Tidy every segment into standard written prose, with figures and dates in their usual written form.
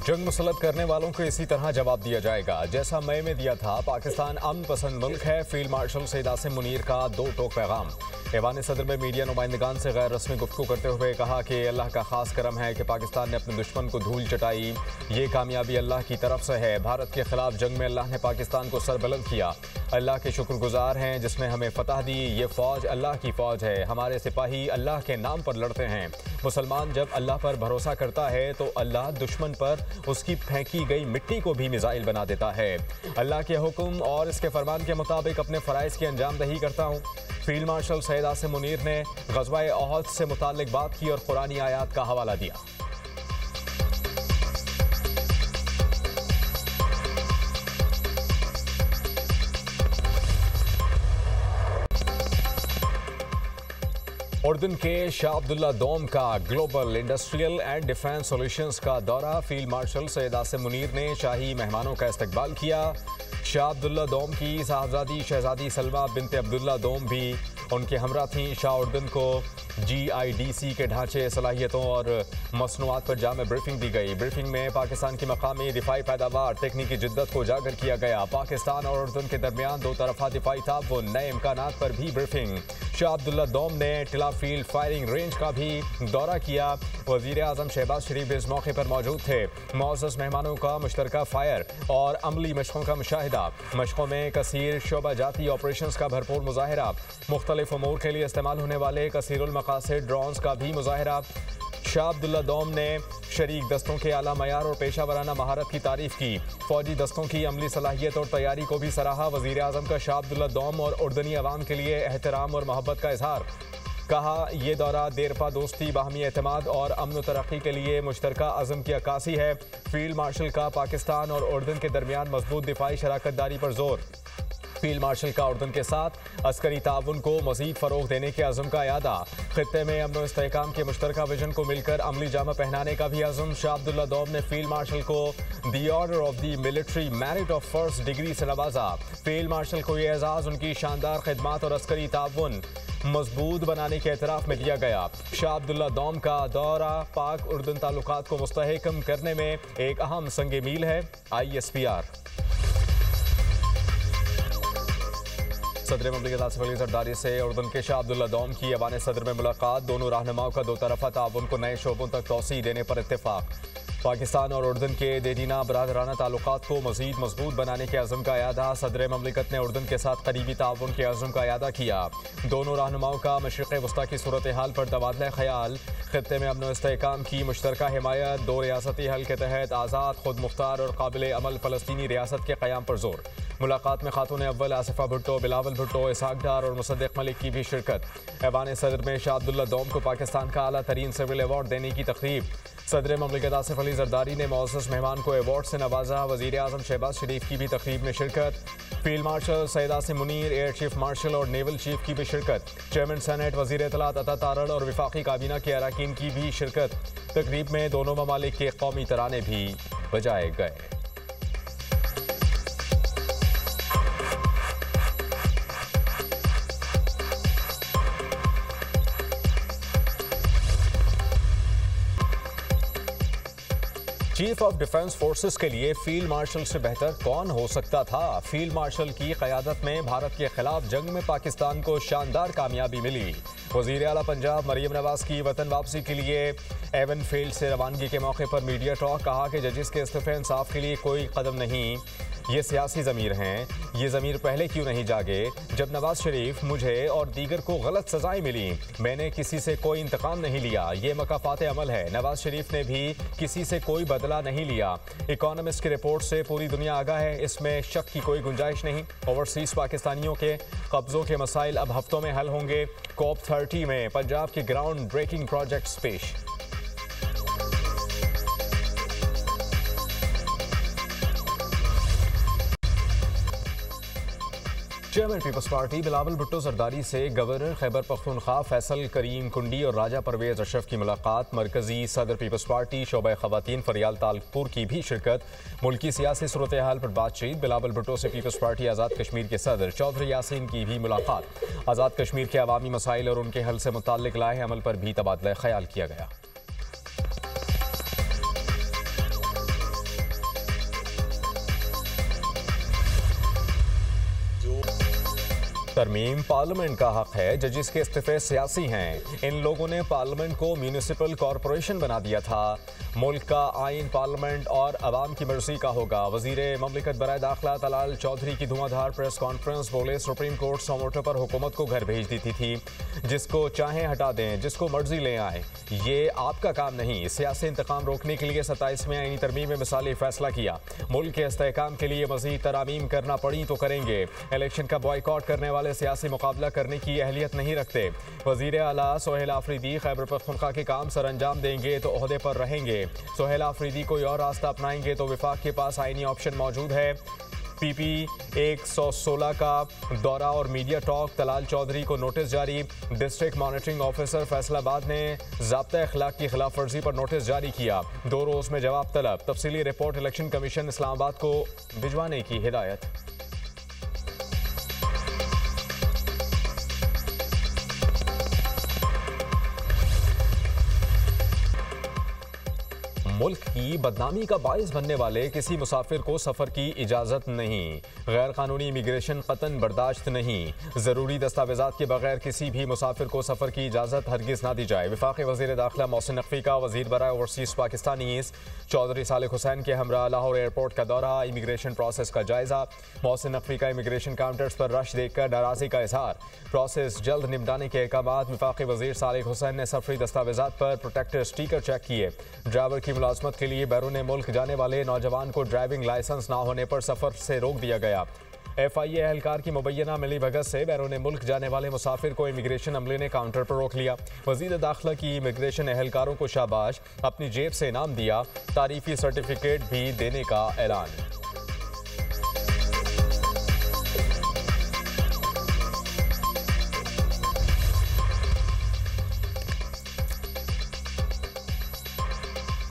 जंग मुसल्लत करने वालों को इसी तरह जवाब दिया जाएगा जैसा मई में दिया था। पाकिस्तान अमन पसंद मुल्क है। फील्ड मार्शल सैयद आसिम मुनीर का दो टोक पैगाम। ऐवान सदर में मीडिया नुमाइंदगान से गैर रस्मी गुफ्तगू करते हुए कहा कि अल्लाह का खास करम है कि पाकिस्तान ने अपने दुश्मन को धूल चटाई। ये कामयाबी अल्लाह की तरफ से है। भारत के खिलाफ जंग में अल्लाह ने पाकिस्तान को सरबलंद किया। अल्लाह के शुक्रगुजार हैं जिसने हमें फतह दी। ये फौज अल्लाह की फौज है। हमारे सिपाही अल्लाह के नाम पर लड़ते हैं। मुसलमान जब अल्लाह पर भरोसा करता है तो अल्लाह दुश्मन पर उसकी फेंकी गई मिट्टी को भी मिसाइल बना देता है। अल्लाह के हुक्म और इसके फरमान के मुताबिक अपने फ़राइज़ की अंजामदही करता हूँ। फील्ड मार्शल सैयद आसिम मुनीर ने ग़ज़वा-ए ओहद से मुताल्लिक बात की और कुरानी आयात का हवाला दिया। उर्दन के शाह अब्दुल्ला दोम का global industrial and defence solutions का दौरा। फील्ड मार्शल सैयद आसिम मुनीर ने शाही मेहमानों का इस्तकबाल किया। शाह अब्दुल्ला दोम की साहबजादी शहजादी सलमा बिनते अब्दुल्ला दोम भी उनके हमरा थीं। शाह उर्दन को GIDC के ढांचे, सलाहियतों और मसनूआत पर जामे ब्रीफिंग दी गई। ब्रीफिंग में पाकिस्तान की मकामी दिफाई पैदावार, तकनीकी जिद्दत को उजागर किया गया। पाकिस्तान और उर्दन के दरमियान दो तरफा दिफाई ताउन, नए इम्कानात पर भी ब्रीफिंग। शाह अब्दुल्ला दोम ने टिला फील्ड फायरिंग रेंज का भी दौरा किया। वज़ीर आज़म शहबाज शरीफ इस मौके पर मौजूद थे। मुअज़्ज़ज़ मेहमानों का मुश्तरका फायर और अमली मशकों का मुशाहिदा। मशकों में कसीर शोबा जाती ऑपरेशंस का भरपूर मुजाहिरा। मुख्तलिफ उमूर के लिए इस्तेमाल होने वाले कसीरुल मकासिद ड्रोन्स का भी मुजाहिरा। शाह अब्दुल्ला दोम ने शरीक दस्तों के आला मयार और पेशा वराना महारत की तारीफ की। फौजी दस्तों की अमली सलाहियत और तैयारी को भी सराहा। वज़ीर आज़म का शाह अब्दुल्ला दोम और उर्दनी अवाम के लिए एहतराम और मोहब्बत का इजहार। कहा, ये दौरा देरपा दोस्ती, बाहमी एतमाद और अमन तरक्की के लिए मुश्तरका अज़म की अक्कासी है। फील्ड मार्शल का पाकिस्तान और उर्दन के दरमियान मजबूत दिफाई शराकत दारी पर जोर। फील्ड मार्शल का उर्दन के साथ अस्करी ताउन को मज़ीद फ़रोग़ देने के अज़म का यादा। ख़ित्ते में अमन व इस्तेहकाम के मुश्तरका विजन को मिलकर अमली जामा पहनाने का भी अज़म। शाह अब्दुल्ला दोम ने फील्ड मार्शल को दी order of the military merit of first degree से नवाजा। फील्ड मार्शल को यह एजाज़ उनकी शानदार खिदमात और अस्करी ताउन मजबूत बनाने के एतराफ़ में दिया गया। शाह अब्दुल्ला दोम का दौरा पाक उर्दन ताल्लुकात को मुस्तहकम करने में एक अहम संग मील है। ISPR सदर ममलिकत आसिफ अली जरदारी से उर्दन के शाह अब्दुल्ला दोम की ऐवान सदर में मुलाकात। दोनों रहनुमाओं का दो तरफा ताउन को नए शोबों तक तोसी देने पर इत्तेफाक। पाकिस्तान और उर्दन के देदीना बरादराना ताल्लुकात को मज़ीद मजबूत बनाने के अज़म का यादा। सदर ममलिकत ने उर्दन के साथ करीबी ताउन के अज़म का यादा किया। दोनों रहनुमाओं का मशरिक़ वस्ता की सूरत हाल पर तबादला ख्याल। ख़ित्ते में अमन व इस्तेहकाम की मुश्तरका हिमायत। दो रियासती हल के तहत आज़ाद, खुद मुख्तार और काबिल अमल फ़लस्तीनी रियासत के क़याम पर जोर। मुलाकात में खातून अव्वल आसिफा भुट्टो, बिलावल भुट्टो, इसहाक डार और मुसद्दिक मलिक की भी शिरकत। ऐवान सदर में शाह अब्दुल्ला दोम को पाकिस्तान का आला तरीन सिविल अवार्ड देने की तक़रीब। सदर ममलिकत आसिफ अली जरदारी ने मुअज़्ज़ज़ मेहमान को अवार्ड से नवाजा। वज़ीर आज़म शहबाज शरीफ की भी तक़रीब में शिरकत। Field marshal Syed Asim Munir, air chief marshal और नेवल चीफ की भी शिरकत। चेयरमैन सेनेट वज़ीर इत्तलात अता तारड़ और वफाकी काबीना के अरकान की भी शिरकत। तक़रीब में दोनों ममालिक के कौमी तराने भी बजाए गए। चीफ ऑफ डिफेंस फोर्सेस के लिए फील्ड मार्शल से बेहतर कौन हो सकता था। फील्ड मार्शल की क़यादत में भारत के खिलाफ जंग में पाकिस्तान को शानदार कामयाबी मिली। वज़ीर आला पंजाब मरीम नवाज की वतन वापसी के लिए एवन फील्ड से रवानगी के मौके पर मीडिया टॉक। कहा कि जजिस के इस्तीफे इंसाफ के लिए कोई कदम नहीं, ये सियासी ज़मीर हैं। ये ज़मीर पहले क्यों नहीं जागे जब नवाज शरीफ, मुझे और दीगर को गलत सजाएं मिली। मैंने किसी से कोई इंतकाम नहीं लिया, ये मकाफ़ात अमल है। नवाज शरीफ ने भी किसी से कोई बदला नहीं लिया। इकोनॉमिस्ट की रिपोर्ट से पूरी दुनिया आगाह है, इसमें शक की कोई गुंजाइश नहीं। ओवरसीज़ पाकिस्तानियों के कब्ज़ों के मसाइल अब हफ्तों में हल होंगे। COP30 में पंजाब के ग्राउंड ब्रेकिंग प्रोजेक्ट्स पेश। Chairman People's Party Bilawal Bhutto Zardari से गवर्नर खैबर पख्तूनख्वा फैसल करीम कुंडी और राजा परवेज अशरफ की मुलाकात। मरकजी सदर पीपल्स पार्टी शोबा खवातीन फरियाल तालपुर की भी शिरकत। मुल्की सियासी सूरत हाल पर बातचीत। बिलावल भुट्टो से पीपल्स पार्टी आज़ाद कश्मीर के सदर चौधरी यासीन की भी मुलाकात। आज़ाद कश्मीर के अवामी मसाइल और उनके हल से मुताल्लिक लाए अमल पर भी तबादला ख्याल किया गया। तरमीम पार्लियामेंट का हक है, जजिस के इस्तीफे सियासी हैं। इन लोगों ने पार्लियामेंट को म्यूनिसिपल कॉरपोरेशन बना दिया था। मुल्क का आइन पार्लियामेंट और अवाम की मर्जी का होगा। वजीर ममलिकत बराए दाखिला तलाल चौधरी की धुआंधार प्रेस कॉन्फ्रेंस। बोले सुप्रीम कोर्ट समोटो पर हुकूमत को घर भेज दी थी। जिसको चाहें हटा दें, जिसको मर्जी ले आए, ये आपका काम नहीं। सियासी इंतकाम रोकने के लिए 27वें आईनी तरमीम में मिसाली फैसला किया। मुल्क के इस्तेहकाम के लिए मजीद तरामीम करना पड़ी तो करेंगे। इलेक्शन का बॉयकॉट करने वाले सियासी मुकाबला करने की अहलियत नहीं रखते। वजीर आला सोहेल आफरीदी खैबर पख्तूनख्वा के काम सर अंजाम देंगे तो ओहदे पर रहेंगे। सोहेल आफरीदी कोई और रास्ता अपनाएंगे तो विफाक के पास आईनी ऑप्शन मौजूद है। PP 116 का दौरा और मीडिया टॉक। तलाल चौधरी को नोटिस जारी। डिस्ट्रिक्ट मॉनिटरिंग ऑफिसर फैसलाबाद ने ज़ाब्ता अखलाक की खिलाफ वर्जी पर नोटिस जारी किया। 2 रोज़ में जवाब तलब। तफसीली रिपोर्ट इलेक्शन कमीशन इस्लामाबाद को भिजवाने की हिदायत। मुल्क की बदनामी का बायस बनने वाले किसी मुसाफिर को सफ़र की इजाज़त नहीं। गैर कानूनी इमिग्रेशन कतन बर्दाश्त नहीं। ज़रूरी दस्तावेज़ात के बगैर किसी भी मुसाफिर को सफ़र की इजाज़त हरगिज़ ना दी जाए। वफाकी वज़ीर दाखिला मोहसिन नकवी का वज़ीर बराए ओवरसीज़ पाकिस्तानीज़ चौधरी सालिक हुसैन के हमरा लाहौर एयरपोर्ट का दौरा। इमिग्रेशन प्रोसेस का जायज़ा। मोहसिन नकवी का इमिग्रेशन काउंटर्स पर रश देखकर नाराज़गी का इजहार। प्रोसेस जल्द निपटाने के अहकामात। वफाकी वज़ीर सालिक हुसैन ने सफरी दस्तावेज़ात पर प्रोटेक्टर स्टीकर चेक किए। ड्राइवर की मुलाजमत के लिए बैरून मुल्क जाने वाले नौजवान को ड्राइविंग लाइसेंस ना होने पर सफर से रोक दिया गया। FIA एहलकार की मुबैना मिली भगत से बैरून मुल्क जाने वाले मुसाफिर को इमिग्रेशन अमले ने काउंटर पर रोक लिया। वजीर दाखिला की इमिग्रेशन एहलकारों को शाबाश, अपनी जेब से इनाम दिया। तारीफी सर्टिफिकेट भी देने का ऐलान।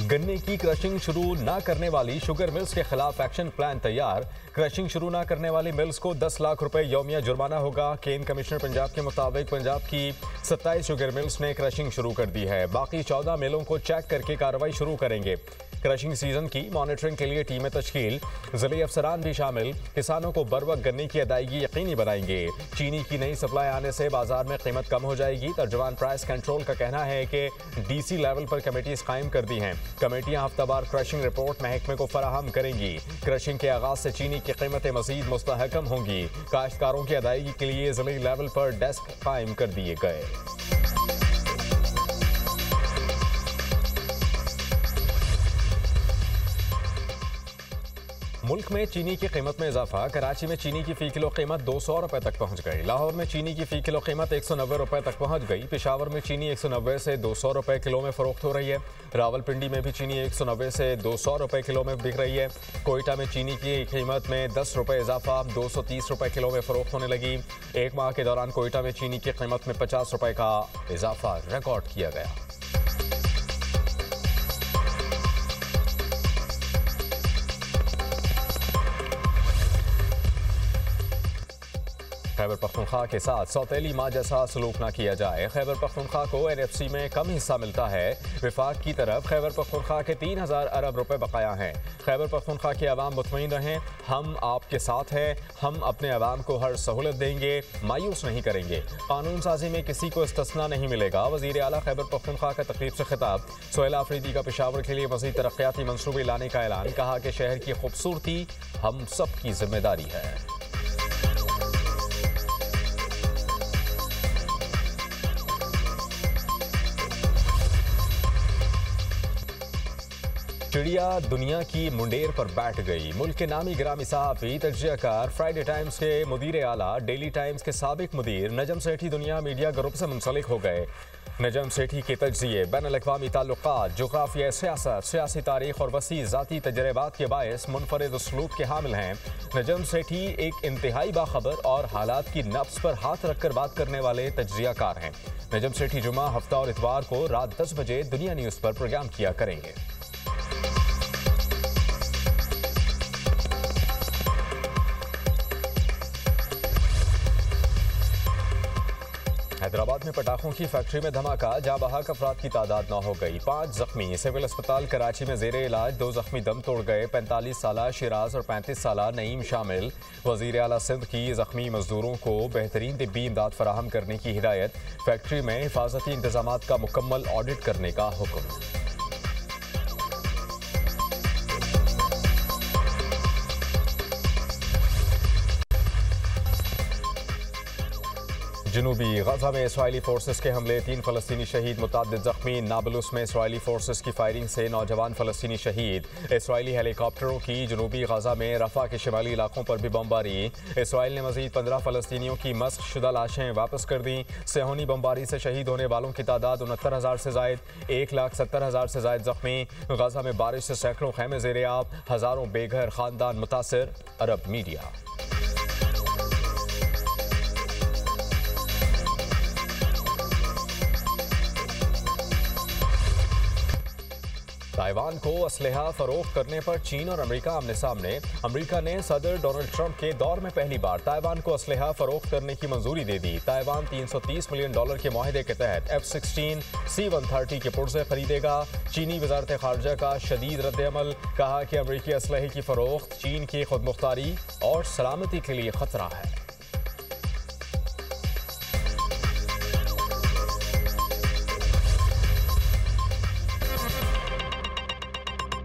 गन्ने की क्रशिंग शुरू न करने वाली शुगर मिल्स के खिलाफ एक्शन प्लान तैयार। क्रशिंग शुरू न करने वाली मिल्स को 10 लाख रुपए यौमिया जुर्माना होगा। केन कमिश्नर पंजाब के मुताबिक पंजाब की 27 शुगर मिल्स ने क्रशिंग शुरू कर दी है। बाकी 14 मिलों को चेक करके कार्रवाई शुरू करेंगे। क्रशिंग सीजन की मॉनिटरिंग के लिए टीमें तश्कील। जिले अफसरान भी शामिल। किसानों को बर वक्त गन्ने की अदायगी यकीनी बनाएंगे। चीनी की नई सप्लाई आने से बाजार में कीमत कम हो जाएगी। तर्जुमान प्राइस कंट्रोल का कहना है कि DC लेवल पर कमेटीज कायम कर दी हैं। कमेटियां हफ्तावार क्रशिंग रिपोर्ट महकमे को फराहम करेंगी। क्रशिंग के आगाज से चीनी की कीमतें मजीद मुस्तहकम होंगी। काश्तकारों की अदायगी के लिए जिले लेवल पर डेस्क कायम कर दिए गए। मुल्क में चीनी की कीमत में इजाफा। कराची में चीनी की फ़ी किलो कीमत 200 रुपए तक पहुंच गई। लाहौर में चीनी की फ़ी किलो कीमत 190 रुपए तक पहुंच गई। पेशावर में चीनी 190 से 200 रुपए किलो में फ़रोख्त हो रही है। रावलपिंडी में भी चीनी 190 से 200 रुपए किलो में बिक रही है। कोयटा में चीनी की कीमत में 10 रुपए इजाफा, 230 रुपए किलो में फ़रोख्त होने लगी। एक माह के दौरान कोयटा में चीनी की कीमत में 50 रुपए का इजाफा रिकॉर्ड किया गया। खैबर पख्तूनख्वा के साथ सौतेली माँ जैसा सलूक ना किया जाए। खैबर पख्तूनख्वा को NFC में कम हिस्सा मिलता है। विफाक की तरफ खैबर पख्तूनख्वा के 3000 अरब रुपए बकाया हैं। खैबर पख्तूनख्वा के अवाम मुतमईन रहें, हम आपके साथ हैं। हम अपने अवाम को हर सहूलत देंगे, मायूस नहीं करेंगे। कानून साजी में किसी को इस्तिस्ना नहीं मिलेगा। वज़ीर आला खैबर पख्तूनख्वा का तकरीब से खिताब। सोहेल आफरीदी का पेशावर के लिए मज़ीद तरक्याती मंसूबे लाने का ऐलान। कहा कि शहर की खूबसूरती हम सब की जिम्मेदारी है। चिड़िया दुनिया की मुंडेर पर बैठ गई। मुल्क के नामी गिरामी सहाफ़ी तज्जियाकार फ्राइडे टाइम्स के मुदीर आला, डेली टाइम्स के साबिक मुदीर नजम सेठी दुनिया मीडिया ग्रुप से मुंसलिक हो गए। नजम सेठी के तज्जिये बैनुल-अक़वामी ताल्लुकात, जोग्राफिया, सियासत, सियासी तारीख और वसी ज़ाती तजर्बात के बायस मुनफरिद उसलूब के हामिल हैं। नजम सेठी एक इंतहाई बाखबर और हालात की नब्ज़ पर हाथ रखकर बात करने वाले तज्जियाकार हैं। नजम सेठी जुमा, हफ्ता और इतवार को रात 10 बजे दुनिया न्यूज़ पर प्रोग्राम किया करेंगे। हैदराबाद में पटाखों की फैक्ट्री में धमाका, जाँ बहक अफराद की तादाद 9 हो गई, 5 जख्मी। सिविल अस्पताल कराची में जेरे इलाज 2 जख्मी दम तोड़ गए, 45 साला शिराज और 35 साला नईम शामिल। वजीर आला सिंध की जख्मी मजदूरों को बेहतरीन तिब्बी इमदाद फराहम करने की हिदायत। फैक्ट्री में हिफाजती इंतजाम का मुकम्मल ऑडिट करने का हुक्म। जनूबी गजा में इसराइली फोर्सेस के हमले, 3 फलस्तीनी शहीद, मुताद्दिद जख्मी। नाबलुस में इसराइली फोर्सेस की फायरिंग से नौजवान फलस्तीनी शहीद। इसराइली हेलीकॉप्टरों की जनूबी गजा में रफा के शिमाली इलाकों पर भी बमबारी। इसराइल ने मजीद 15 फलस्तीनियों की मस्क शुदा लाशें वापस कर दी। सेहोनी बमबारी से शहीद होने वालों की तादाद 69,000 से जायद, 1,70,000 से जायद जख्मी। गजा में बारिश से सैकड़ों खैमे ज़ेरे आब, हज़ारों बेघर खानदान मुतासर। अरब मीडिया। ताइवान को असलहा फरोख्त करने पर चीन और अमेरिका आमने सामने। अमेरिका ने सदर डोनाल्ड ट्रंप के दौर में पहली बार ताइवान को असलहा फरोख्त करने की मंजूरी दे दी। ताइवान $330 मिलियन के मुआहदे के तहत F-16 C-130 के पुर्जे खरीदेगा। चीनी वजारत खारजा का शदीद रद्द-ए-अमल, कहा कि अमेरिकी असलहे की फरोख्त चीन की खुदमुख्तारी और सलामती के लिए खतरा है।